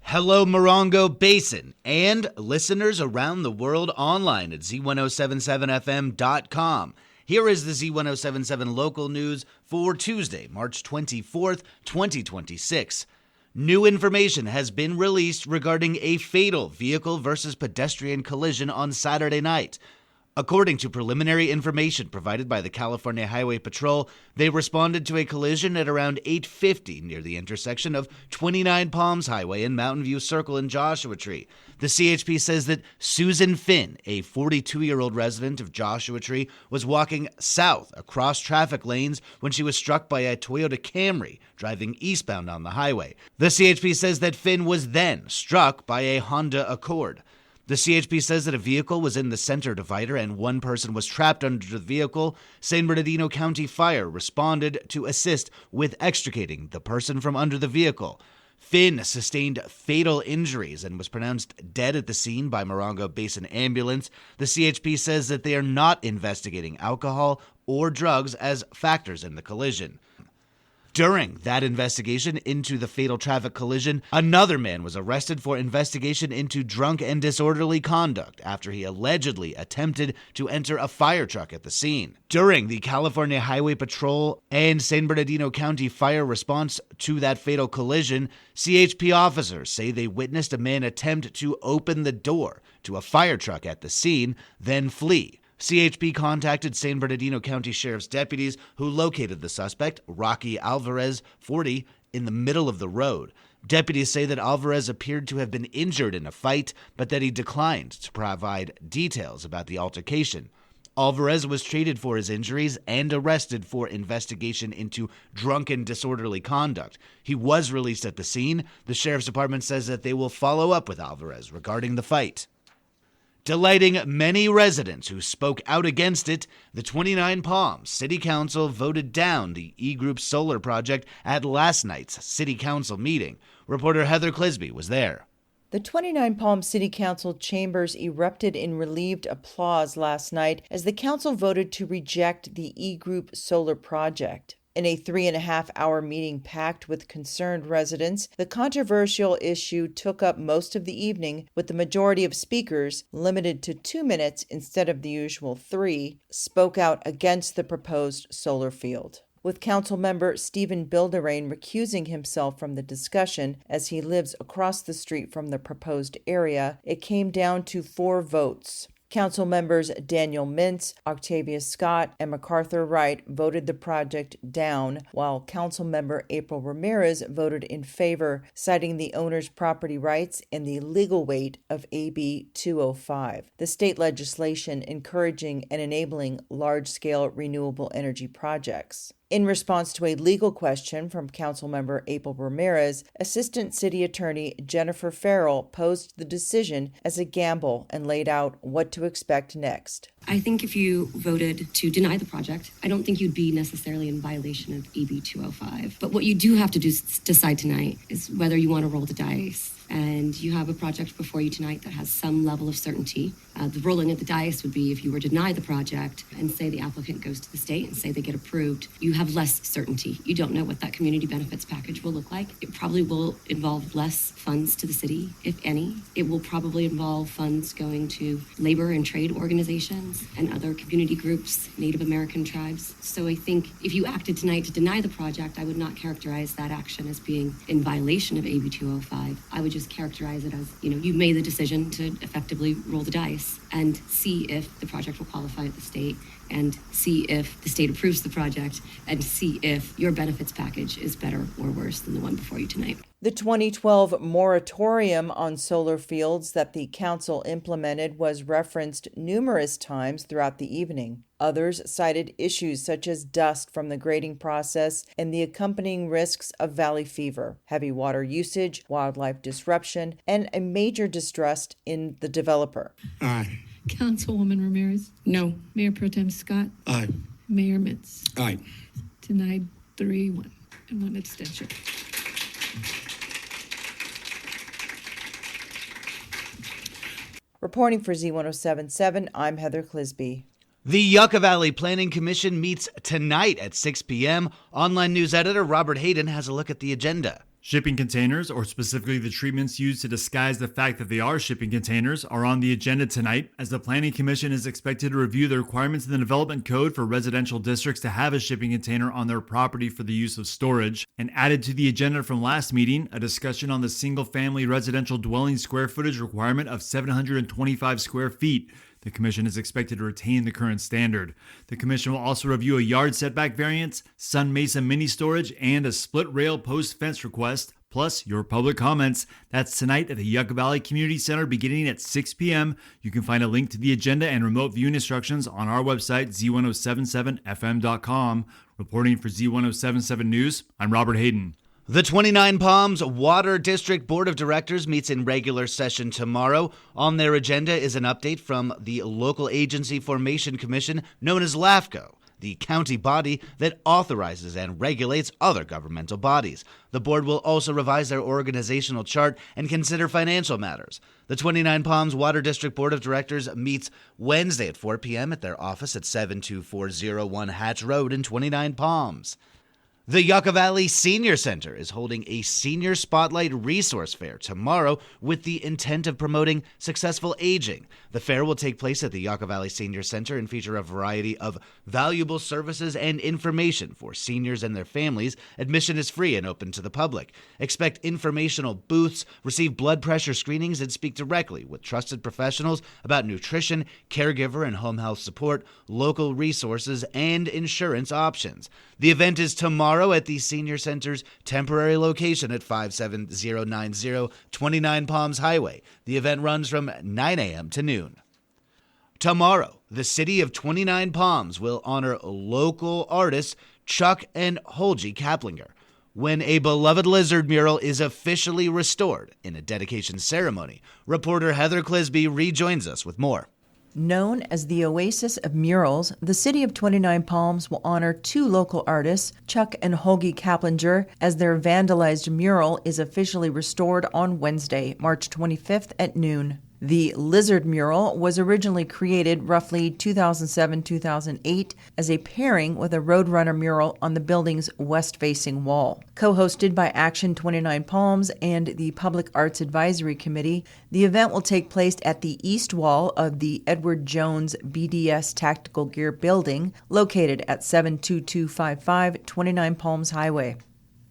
Hello, Morongo Basin, and listeners around the world online at Z107.7 FM.com. Here is the Z107.7 Local news for Tuesday, March 24th, 2026. New information has been released regarding a fatal vehicle versus pedestrian collision on Saturday night. According to preliminary information provided by the California Highway Patrol, they responded to a collision at around 8:50 near the intersection of 29 Palms Highway and Mountain View Circle in Joshua Tree. The CHP says that Susan Finn, a 42-year-old resident of Joshua Tree, was walking south across traffic lanes when she was struck by a Toyota Camry driving eastbound on the highway. The CHP says that Finn was then struck by a Honda Accord. The CHP says that a vehicle was in the center divider and one person was trapped under the vehicle. San Bernardino County Fire responded to assist with extricating the person from under the vehicle. Finn sustained fatal injuries and was pronounced dead at the scene by Morongo Basin Ambulance. The CHP says that they are not investigating alcohol or drugs as factors in the collision. During that investigation into the fatal traffic collision, another man was arrested for investigation into drunk and disorderly conduct after he allegedly attempted to enter a fire truck at the scene. During the California Highway Patrol and San Bernardino County Fire response to that fatal collision, CHP officers say they witnessed a man attempt to open the door to a fire truck at the scene, then flee. CHP contacted San Bernardino County Sheriff's deputies who located the suspect, Rocky Alvarez, 40, in the middle of the road. Deputies say that Alvarez appeared to have been injured in a fight, but that he declined to provide details about the altercation. Alvarez was treated for his injuries and arrested for investigation into drunken disorderly conduct. He was released at the scene. The Sheriff's Department says that they will follow up with Alvarez regarding the fight. Delighting many residents who spoke out against it, the 29 Palms City Council voted down the E-Group solar project at last night's City Council meeting. Reporter Heather Clisby was there. The 29 Palms City Council chambers erupted in relieved applause last night as the council voted to reject the E-Group solar project. In a 3.5-hour meeting packed with concerned residents, the controversial issue took up most of the evening, with the majority of speakers, limited to 2 minutes instead of the usual 3, spoke out against the proposed solar field. With Councilmember Stephen Bilderain recusing himself from the discussion as he lives across the street from the proposed area, it came down to 4 votes. Council members Daniel Mintz, Octavia Scott, and MacArthur Wright voted the project down, while Councilmember April Ramirez voted in favor, citing the owner's property rights and the legal weight of AB 205, the state legislation encouraging and enabling large-scale renewable energy projects. In response to a legal question from Councilmember April Ramirez, Assistant City Attorney Jennifer Farrell posed the decision as a gamble and laid out what to expect next. I think if you voted to deny the project, I don't think you'd be necessarily in violation of AB 205. But what you do have to decide tonight is whether you want to roll the dice. And you have a project before you tonight that has some level of certainty. The rolling of the dice would be if you were to deny the project and say the applicant goes to the state and say they get approved, you have less certainty. You don't know what that community benefits package will look like. It probably will involve less funds to the city, if any. It will probably involve funds going to labor and trade organizations and other community groups, Native American tribes. So I think if you acted tonight to deny the project, I would not characterize that action as being in violation of AB 205. I would just characterize it as, you made the decision to effectively roll the dice and see if the project will qualify at the state and see if the state approves the project and see if your benefits package is better or worse than the one before you tonight. The 2012 moratorium on solar fields that the council implemented was referenced numerous times throughout the evening. Others cited issues such as dust from the grading process and the accompanying risks of valley fever, heavy water usage, wildlife disruption, and a major distrust in the developer. Aye. Councilwoman Ramirez? No. Mayor Pro Tem Scott? Aye. Mayor Mintz? Aye. Denied 3-1 and 1 abstention. Reporting for Z107.7, I'm Heather Clisby. The Yucca Valley Planning Commission meets tonight at 6 p.m. Online news editor Robert Hayden has a look at the agenda. Shipping containers, or specifically the treatments used to disguise the fact that they are shipping containers, are on the agenda tonight, as the Planning Commission is expected to review the requirements in the Development Code for residential districts to have a shipping container on their property for the use of storage. And added to the agenda from last meeting, a discussion on the single-family residential dwelling square footage requirement of 725 square feet. The Commission is expected to retain the current standard. The Commission will also review a yard setback variance, Sun Mesa mini storage, and a split rail post fence request, plus your public comments. That's tonight at the Yucca Valley Community Center beginning at 6 p.m. You can find a link to the agenda and remote viewing instructions on our website, Z107.7fm.com. Reporting for Z107.7 News, I'm Robert Hayden. The 29 Palms Water District Board of Directors meets in regular session tomorrow. On their agenda is an update from the Local Agency Formation Commission, known as LAFCO, the county body that authorizes and regulates other governmental bodies. The board will also revise their organizational chart and consider financial matters. The 29 Palms Water District Board of Directors meets Wednesday at 4 p.m. at their office at 72401 Hatch Road in 29 Palms. The Yucca Valley Senior Center is holding a Senior Spotlight Resource Fair tomorrow with the intent of promoting successful aging. The fair will take place at the Yucca Valley Senior Center and feature a variety of valuable services and information for seniors and their families. Admission is free and open to the public. Expect informational booths, receive blood pressure screenings, and speak directly with trusted professionals about nutrition, caregiver and home health support, local resources, and insurance options. The event is tomorrow at the Senior Center's temporary location at 57090 29 Palms Highway. The event runs from 9 a.m. to noon. Tomorrow, the city of 29 Palms will honor local artists Chuck and Holgi Kaplinger when a beloved lizard mural is officially restored in a dedication ceremony. Reporter Heather Clisby rejoins us with more. Known as the Oasis of Murals, the city of 29 Palms will honor two local artists, Chuck and Holgi Kaplinger, as their vandalized mural is officially restored on Wednesday, March 25th at noon. The lizard mural was originally created roughly 2007-2008 as a pairing with a Roadrunner mural on the building's west-facing wall. Co-hosted by Action 29 Palms and the Public Arts Advisory Committee, the event will take place at the east wall of the Edward Jones BDS Tactical Gear Building, located at 72255 29 Palms Highway.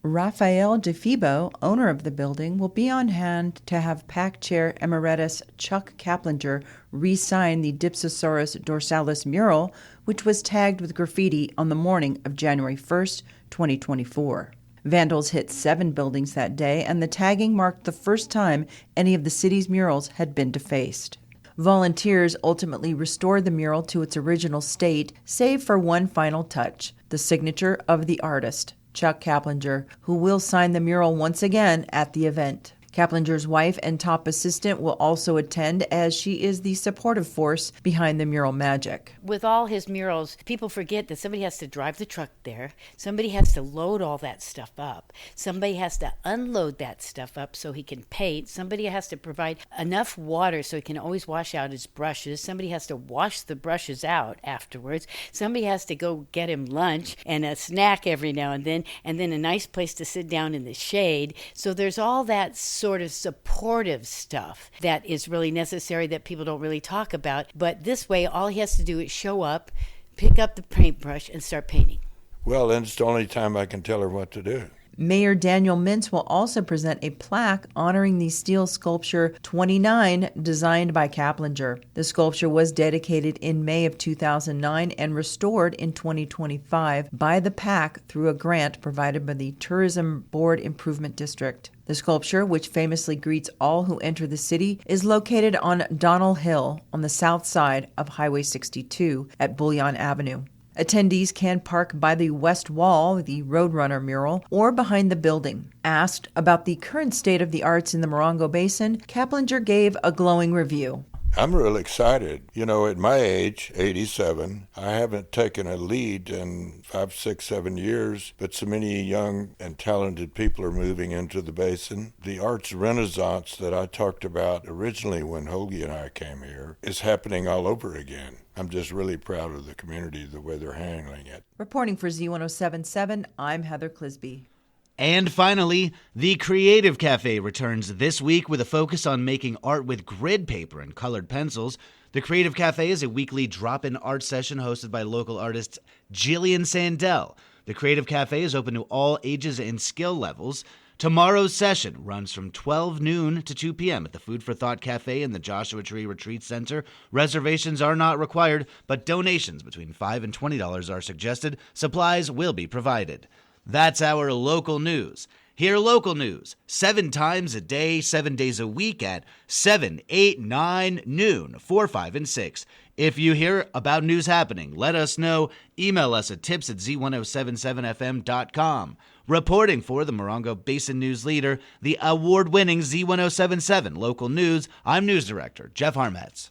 Raphael DeFibo, owner of the building, will be on hand to have PAC Chair Emeritus Chuck Kaplinger re-sign the Dipsosaurus dorsalis mural, which was tagged with graffiti on the morning of January 1st, 2024. Vandals hit 7 buildings that day, and the tagging marked the first time any of the city's murals had been defaced. Volunteers ultimately restored the mural to its original state, save for one final touch, the signature of the artist, Chuck Kaplinger, who will sign the mural once again at the event. Kaplinger's wife and top assistant will also attend, as she is the supportive force behind the mural magic. With all his murals, people forget that somebody has to drive the truck there, somebody has to load all that stuff up, somebody has to unload that stuff up so he can paint, somebody has to provide enough water so he can always wash out his brushes, somebody has to wash the brushes out afterwards, somebody has to go get him lunch and a snack every now and then a nice place to sit down in the shade. So there's all that sort of supportive stuff that is really necessary that people don't really talk about. But this way, all he has to do is show up, pick up the paintbrush, and start painting. Well, then it's the only time I can tell her what to do. Mayor Daniel Mintz will also present a plaque honoring the steel sculpture 29 designed by Kaplinger. The sculpture was dedicated in May of 2009 and restored in 2025 by the PAC through a grant provided by the Tourism Board Improvement District. The sculpture, which famously greets all who enter the city, is located on Donnell Hill on the south side of Highway 62 at Bullion Avenue. Attendees can park by the west wall, the Roadrunner mural, or behind the building. Asked about the current state of the arts in the Morongo Basin, Kaplinger gave a glowing review. I'm real excited. You know, at my age, 87, I haven't taken a lead in 5, 6, 7 years, but so many young and talented people are moving into the basin. The arts renaissance that I talked about originally when Holgi and I came here is happening all over again. I'm just really proud of the community, the way they're handling it. Reporting for Z107.7, I'm Heather Clisby. And finally, the Creative Cafe returns this week with a focus on making art with grid paper and colored pencils. The Creative Cafe is a weekly drop-in art session hosted by local artist Jillian Sandell. The Creative Cafe is open to all ages and skill levels. Tomorrow's session runs from 12 noon to 2 p.m. at the Food for Thought Cafe in the Joshua Tree Retreat Center. Reservations are not required, but donations between $5 and $20 are suggested. Supplies will be provided. That's our local news. Hear local news 7 times a day, 7 days a week at 7, 8, 9, noon, 4, 5, and 6. If you hear about news happening, let us know. Email us at tips@z1077fm.com. Reporting for the Morongo Basin News Leader, the award-winning Z107.7 Local News, I'm News Director Jeff Harmetz.